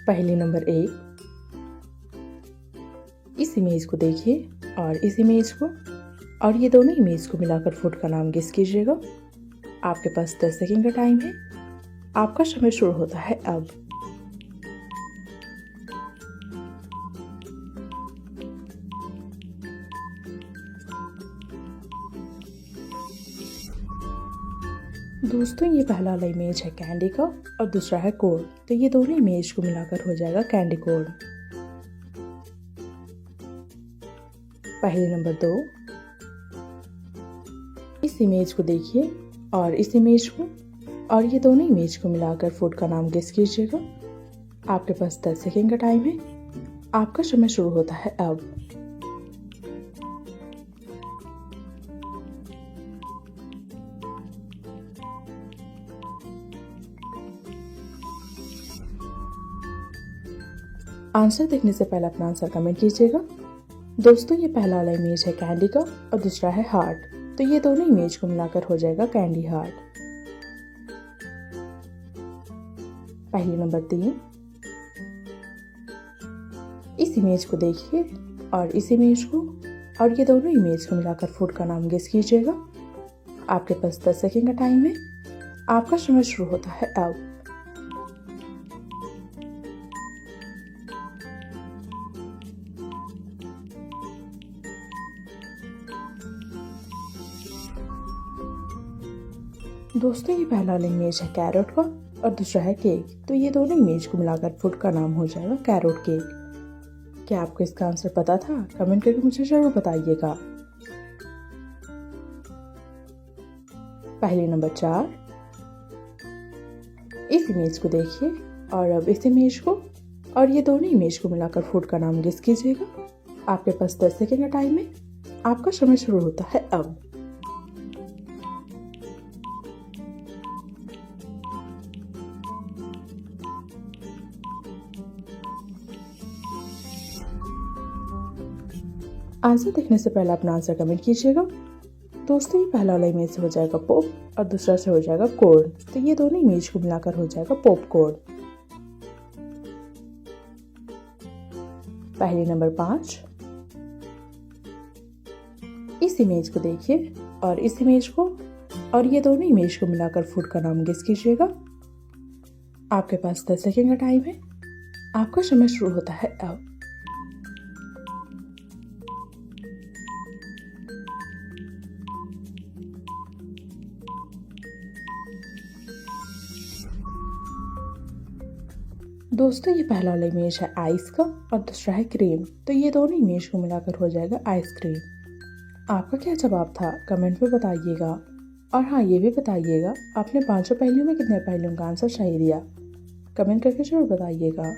पहेली नंबर 1। इस इमेज को देखिए और इस इमेज को और ये दोनों इमेज को मिलाकर फूड का नाम गेस कीजिएगा। आपके पास 10 सेकंड का टाइम है। आपका समय शुरू होता है अब। दोस्तों, ये पहला वाला इमेज है कैंडी का और दूसरा है कोड, तो ये दोनों इमेज को मिलाकर हो जाएगा कैंडी कोड। पहेली नंबर 2। इस इमेज को देखिए और इस इमेज को और ये दोनों इमेज को मिलाकर फूड का नाम गेस कीजिएगा। आपके पास 10 सेकंड का टाइम है। आपका समय शुरू होता है अब। आंसर देखने से पहले अपना आंसर कमेंट कीजिएगा। दोस्तों, ये पहला वाला इमेज है कैंडी का और दूसरा है हार्ट, तो ये दोनों इमेज को मिलाकर हो जाएगा कैंडी हार्ट। पहेली नंबर 3। इस इमेज को देखिए और इस इमेज को और ये दोनों इमेज को मिलाकर फूड का नाम गेस कीजिएगा। आपके पास 10 सेकंड का टाइम है। आपका समय शुरू होता है अब। दोस्तों, ये पहला वाला इमेज है कैरोट का और दूसरा है केक, तो ये दोनों इमेज को मिलाकर फूड का नाम हो जाएगा कैरोट केक। क्या आपको इसका आंसर पता था? कमेंट करके मुझे जरूर बताइएगा। पहेली नंबर 4। इस इमेज को देखिए और अब इस इमेज को और ये दोनों इमेज को मिलाकर फूड का नाम गेस कीजिएगा। आपके पास 10 सेकंड का टाइम है। आपका समय शुरू होता है अब। आंसर देखने से पहले अपना आंसर कमेंट कीजिएगा। दोस्तों, ये पहला वाला इमेज से हो जाएगा पॉप और दूसरा से हो जाएगा कोड, तो ये दोनों इमेज को मिलाकर हो जाएगा पॉप कोड। पहेली नंबर 5। इस इमेज को देखिए और इस इमेज को और ये दोनों इमेज को मिलाकर फूड का नाम गेस कीजिएगा। आपके पास 10 सेकंड का टाइम है। आपका समय शुरू होता है अब। दोस्तों, ये पहला वाला इमेज है आइस का और दूसरा है क्रीम, तो ये दोनों इमेज को मिलाकर हो जाएगा आइसक्रीम। आपका क्या जवाब था? कमेंट में बताइएगा। और हाँ, ये भी बताइएगा आपने 5 पहेलियों में कितने पहेलियों का आंसर सही दिया। कमेंट करके जरूर बताइएगा।